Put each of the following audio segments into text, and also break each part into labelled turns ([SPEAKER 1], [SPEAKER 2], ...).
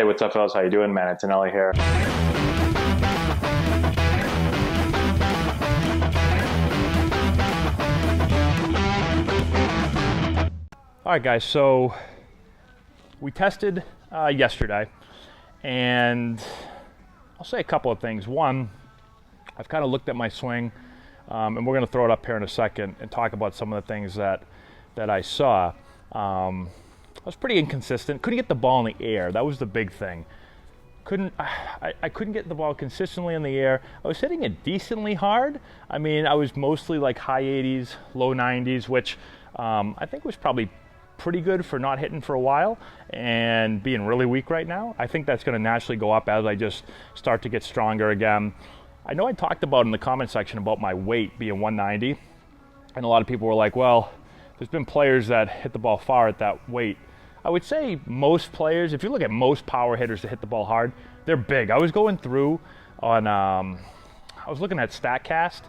[SPEAKER 1] Hey, what's up, fellas? How you doing, man? Antonelli here. All right, guys. So we tested yesterday, and I'll say a couple of things. One, I've kind of looked at my swing, and we're going to throw it up here in a second and talk about some of the things that I saw. I was pretty inconsistent. Couldn't get the ball in the air. That was the big thing. I couldn't get the ball consistently in the air. I was hitting it decently hard. I mean, I was mostly like high 80s, low 90s, which I think was probably pretty good for not hitting for a while and being really weak right now. I think that's going to naturally go up as I just start to get stronger again. I know I talked about in the comment section about my weight being 190, and a lot of people were like, well, there's been players that hit the ball far at that weight. I would say most players, if you look at most power hitters that hit the ball hard, they're big. I was going through on, I was looking at StatCast,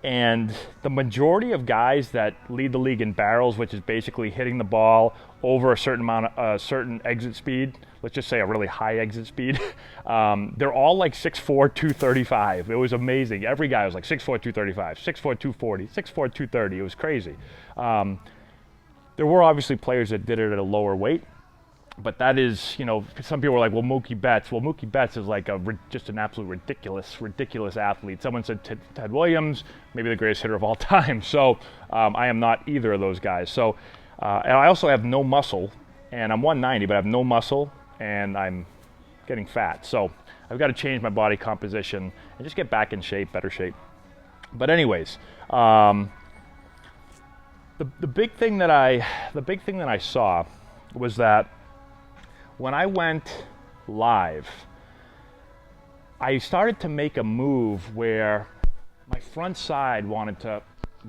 [SPEAKER 1] and the majority of guys that lead the league in barrels, which is basically hitting the ball over a certain amount of, certain exit speed, let's just say a really high exit speed, they're all like 6'4", 235. It was amazing. Every guy was like 6'4", 235, 6'4", 240, 6'4", 230. It was crazy. There were obviously players that did it at a lower weight, but that is, you know, some people were like, well, Mookie Betts. Well, Mookie Betts is like just an absolute ridiculous athlete. Someone said Ted Williams, maybe the greatest hitter of all time. So I am not either of those guys. So and I also have no muscle, and I'm 190, but I have no muscle, and I'm getting fat. So I've got to change my body composition and just get back in shape, better shape. But anyways, the big thing that I saw was that when I went live, I started to make a move where my front side wanted to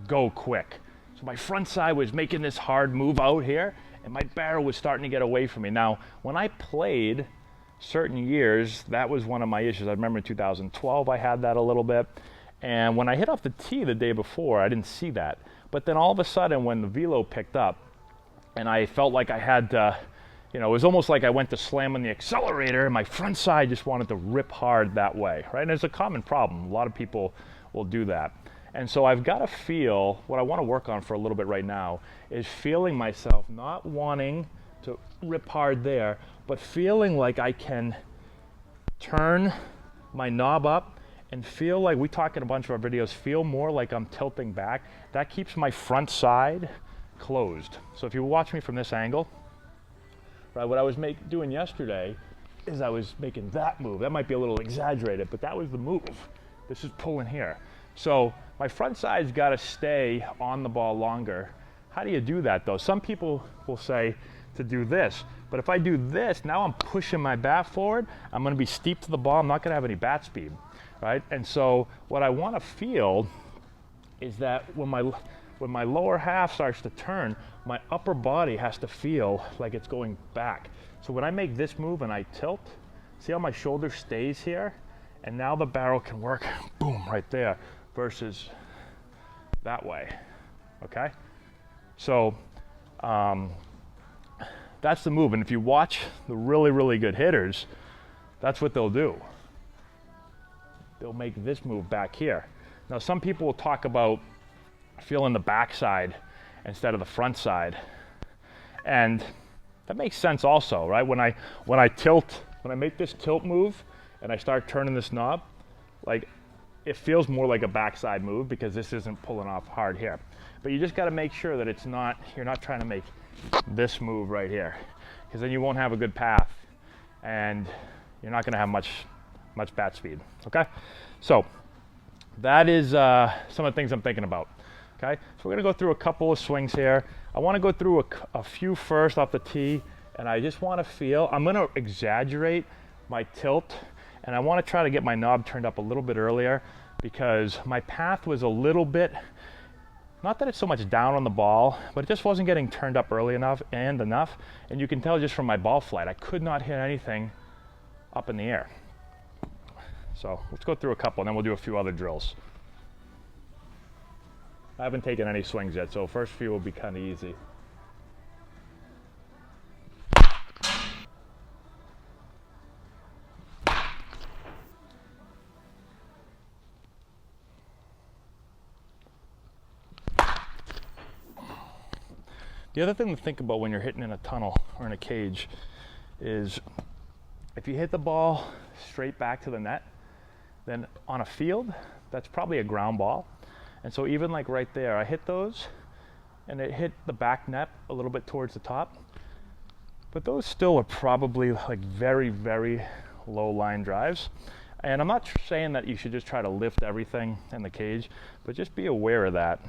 [SPEAKER 1] go quick. So my front side was making this hard move out here, and my barrel was starting to get away from me. Now, when I played certain years, that was one of my issues. I remember in 2012 I had that a little bit. And when I hit off the tee the day before, I didn't see that. But then all of a sudden when the velo picked up and I felt like I had to, you know, it was almost like I went to slam on the accelerator and my front side just wanted to rip hard that way, right? And it's a common problem. A lot of people will do that. And so I've got to feel, what I want to work on for a little bit right now is feeling myself not wanting to rip hard there, but feeling like I can turn my knob up and feel like, we talk in a bunch of our videos, feel more like I'm tilting back. That keeps my front side closed. So if you watch me from this angle, right, what I was doing yesterday is I was making that move. That might be a little exaggerated, but that was the move. This is pulling here. So my front side's got to stay on the ball longer. How do you do that though? Some people will say to do this, but if I do this, now I'm pushing my bat forward. I'm going to be steep to the ball. I'm not going to have any bat speed. Right? And so what I want to feel is that when my lower half starts to turn, my upper body has to feel like it's going back. So when I make this move and I tilt, see how my shoulder stays here? And now the barrel can work, boom, right there, versus that way, okay? So that's the move. And if you watch the really, really good hitters, that's what they'll do. They'll make this move back here. Now, some people will talk about feeling the backside instead of the front side. And that makes sense also, right? When I tilt, when I make this tilt move and I start turning this knob, like it feels more like a backside move because this isn't pulling off hard here. But you just got to make sure that you're not trying to make this move right here, because then you won't have a good path and you're not going to have much bat speed, okay? So that is some of the things I'm thinking about, okay? So we're gonna go through a couple of swings here. I wanna go through a few first off the tee, and I just wanna feel, I'm gonna exaggerate my tilt, and I wanna try to get my knob turned up a little bit earlier because my path was a little bit, not that it's so much down on the ball, but it just wasn't getting turned up early enough, and you can tell just from my ball flight, I could not hit anything up in the air. So let's go through a couple, and then we'll do a few other drills. I haven't taken any swings yet, so first few will be kind of easy. The other thing to think about when you're hitting in a tunnel or in a cage is if you hit the ball straight back to the net, then on a field, that's probably a ground ball. And so even like right there, I hit those and it hit the back net a little bit towards the top. But those still are probably like very, very low line drives. And I'm not saying that you should just try to lift everything in the cage, but just be aware of that.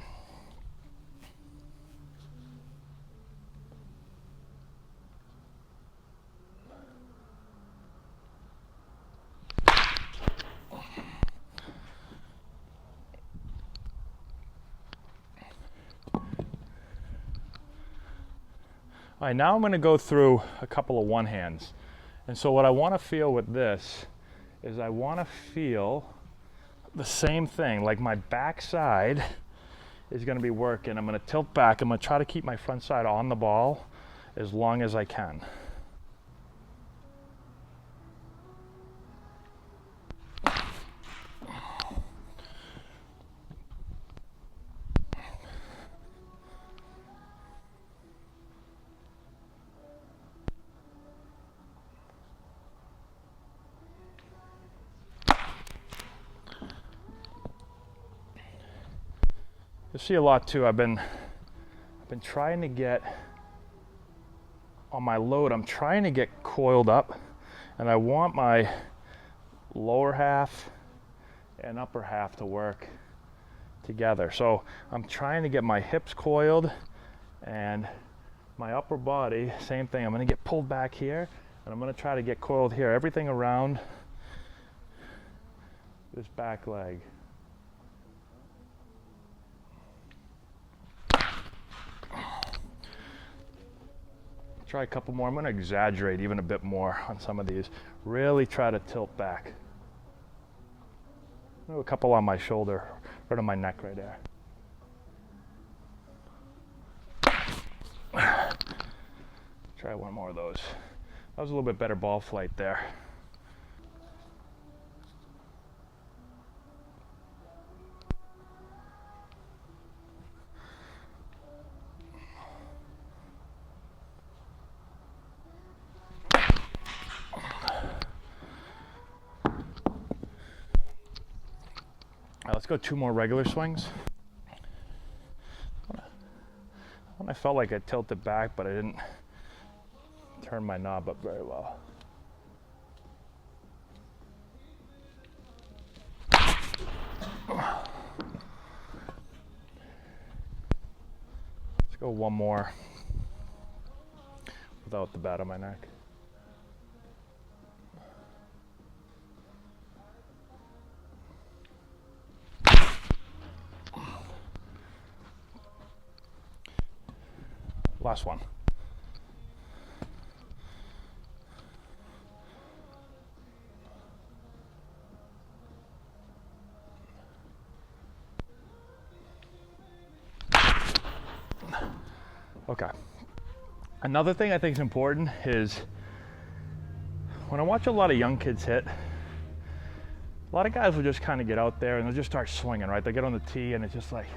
[SPEAKER 1] All right, now I'm going to go through a couple of one hands. And so what I want to feel with this is I want to feel the same thing, like my back side is going to be working. I'm going to tilt back. I'm going to try to keep my front side on the ball as long as I can. You'll see a lot too. I've been trying to get on my load. I'm trying to get coiled up, and I want my lower half and upper half to work together. So I'm trying to get my hips coiled and my upper body, same thing. I'm going to get pulled back here, and I'm going to try to get coiled here. Everything around this back leg. Try a couple more. I'm going to exaggerate even a bit more on some of these. Really try to tilt back. A couple on my shoulder, right on my neck right there. Try one more of those. That was a little bit better ball flight there. Let's go 2 more regular swings. I felt like I tilted back, but I didn't turn my knob up very well. Let's go one more without the bat on my neck. Last one. Okay. Another thing I think is important is when I watch a lot of young kids hit, a lot of guys will just kind of get out there and they'll just start swinging, right? They get on the tee and it's just like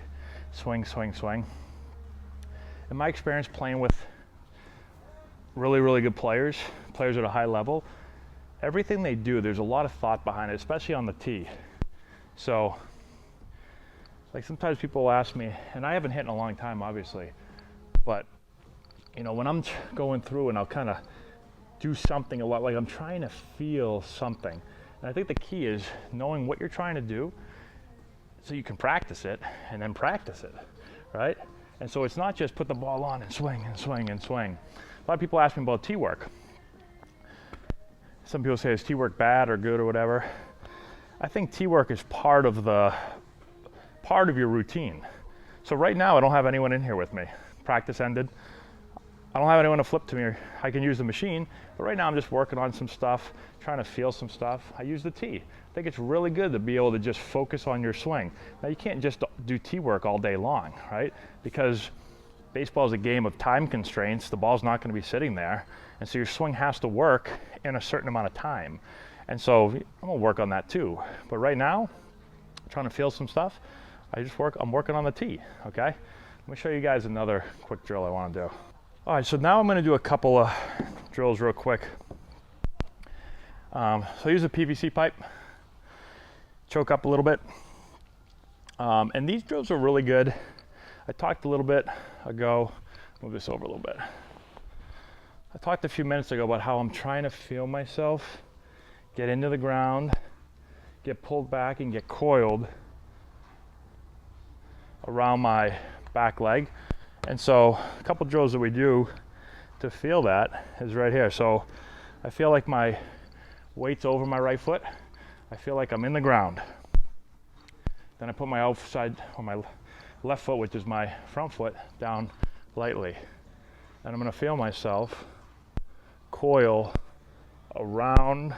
[SPEAKER 1] swing, swing, swing. In my experience playing with really, really good players at a high level, everything they do, there's a lot of thought behind it, especially on the tee. So, like sometimes people will ask me, and I haven't hit in a long time, obviously, but you know, when I'm going through and I'll kind of do something a lot, like I'm trying to feel something. And I think the key is knowing what you're trying to do so you can practice it and then practice it, right? And so it's not just put the ball on and swing and swing and swing. A lot of people ask me about tee work. Some people say, is tee work bad or good or whatever? I think tee work is part of your routine. So right now I don't have anyone in here with me. Practice ended. I don't have anyone to flip to me. I can use the machine, but right now I'm just working on some stuff, trying to feel some stuff. I use the tee. I think it's really good to be able to just focus on your swing. Now you can't just do tee work all day long, right? Because baseball is a game of time constraints. The ball's not going to be sitting there. And so your swing has to work in a certain amount of time. And so I'm going to work on that too. But right now, I'm trying to feel some stuff. I'm working on the tee, okay? Let me show you guys another quick drill I want to do. All right, so now I'm going to do a couple of drills real quick. So use a PVC pipe, choke up a little bit. And these drills are really good. I talked a little bit ago, move this over a little bit. I talked a few minutes ago about how I'm trying to feel myself get into the ground, get pulled back and get coiled around my back leg. And so a couple drills that we do to feel that is right here. So I feel like my weight's over my right foot. I feel like I'm in the ground. Then I put my outside, or my left foot, which is my front foot, down lightly. And I'm gonna feel myself coil around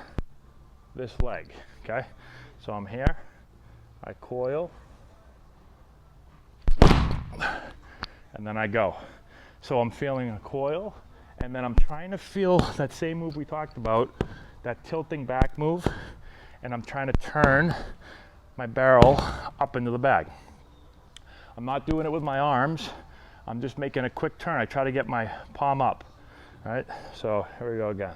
[SPEAKER 1] this leg, okay? So I'm here, I coil, and then I go. So I'm feeling a coil, and then I'm trying to feel that same move we talked about, that tilting back move, and I'm trying to turn my barrel up into the bag. I'm not doing it with my arms. I'm just making a quick turn. I try to get my palm up. All right, so here we go again.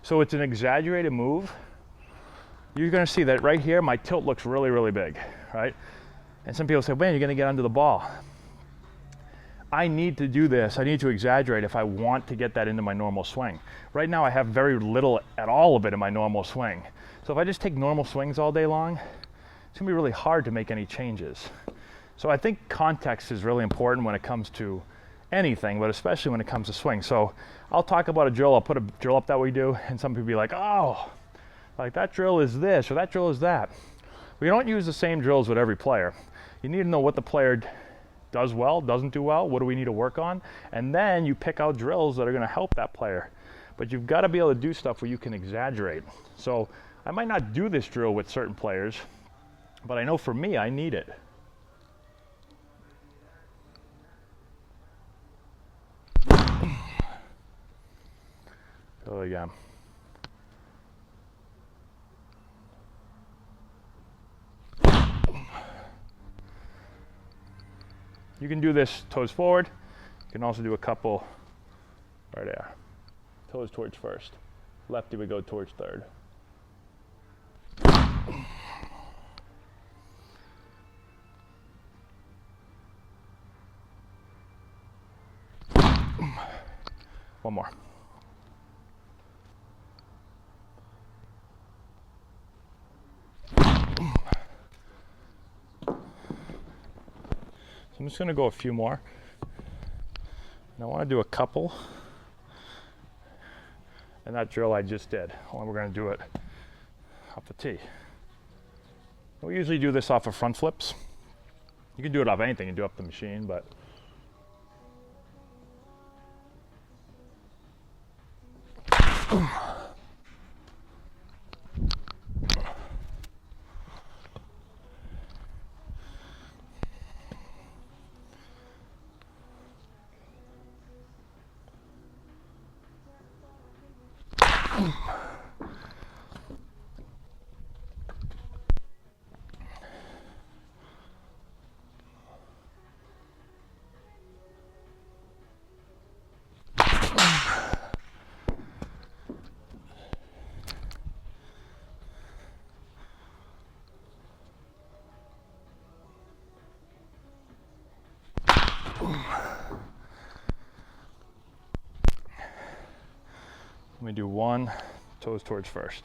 [SPEAKER 1] So it's an exaggerated move. You're gonna see that right here, my tilt looks really, really big, right? And some people say, man, you're gonna get under the ball. I need to do this, I need to exaggerate if I want to get that into my normal swing. Right now I have very little at all of it in my normal swing. So if I just take normal swings all day long, it's gonna be really hard to make any changes. So I think context is really important when it comes to anything, but especially when it comes to swing. So I'll talk about a drill, I'll put a drill up that we do, and some people be like, oh, like that drill is this, or that drill is that. We don't use the same drills with every player. You need to know what the player does well, doesn't do well, what do we need to work on, and then you pick out drills that are gonna help that player. But you've gotta be able to do stuff where you can exaggerate. So I might not do this drill with certain players, but I know for me, I need it. Go again. You can do this toes forward. You can also do a couple right there. Toes towards first. Lefty would go towards third. One more. So I'm just going to go a few more. And I want to do a couple. And that drill I just did. Only we're going to do it off the tee. We usually do this off of front flips. You can do it off anything and do it off the machine, but let me do one, toes towards first.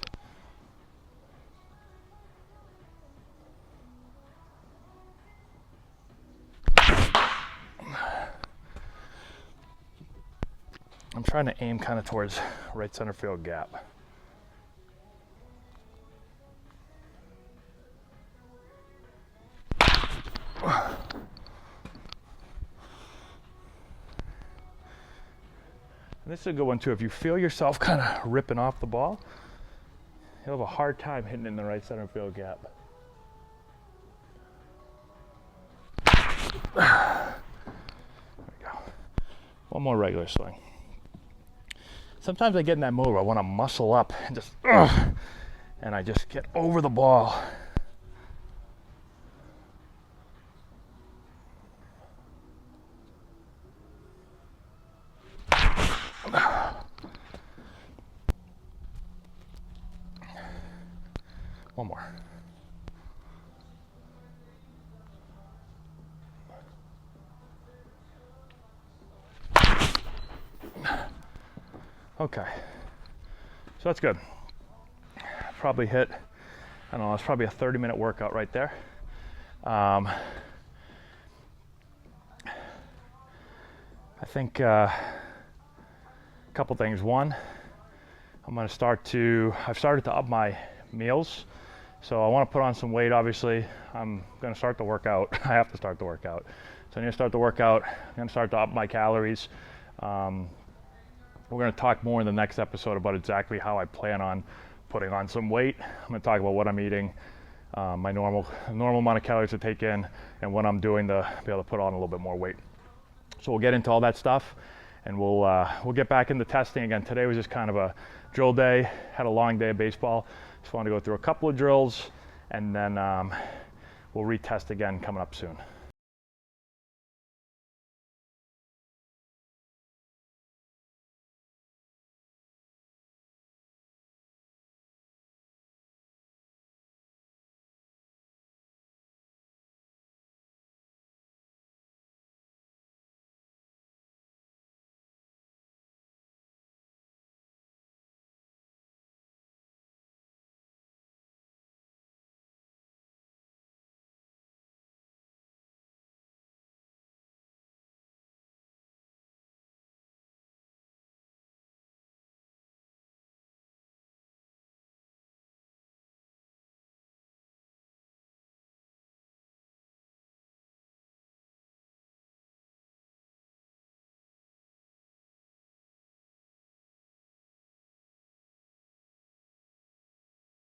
[SPEAKER 1] I'm trying to aim kind of towards right center field gap. And this is a good one too. If you feel yourself kind of ripping off the ball, you'll have a hard time hitting in the right center field gap. There we go. One more regular swing. Sometimes I get in that mode where I want to muscle up and just, and I just get over the ball. One more. Okay, so that's good. Probably hit, I don't know, it's probably a 30-minute workout right there. I think a couple things. One, I've started to up my meals. So I want to put on some weight, obviously. I'm going to start the workout. I have to start the workout. So I'm going to start the workout. I'm going to start to up my calories. We're going to talk more in the next episode about exactly how I plan on putting on some weight. I'm going to talk about what I'm eating, my normal amount of calories to take in, and what I'm doing to be able to put on a little bit more weight. So we'll get into all that stuff, and we'll get back into testing again. Today was just kind of a drill day. Had a long day of baseball. Just wanted to go through a couple of drills, and then we'll retest again coming up soon.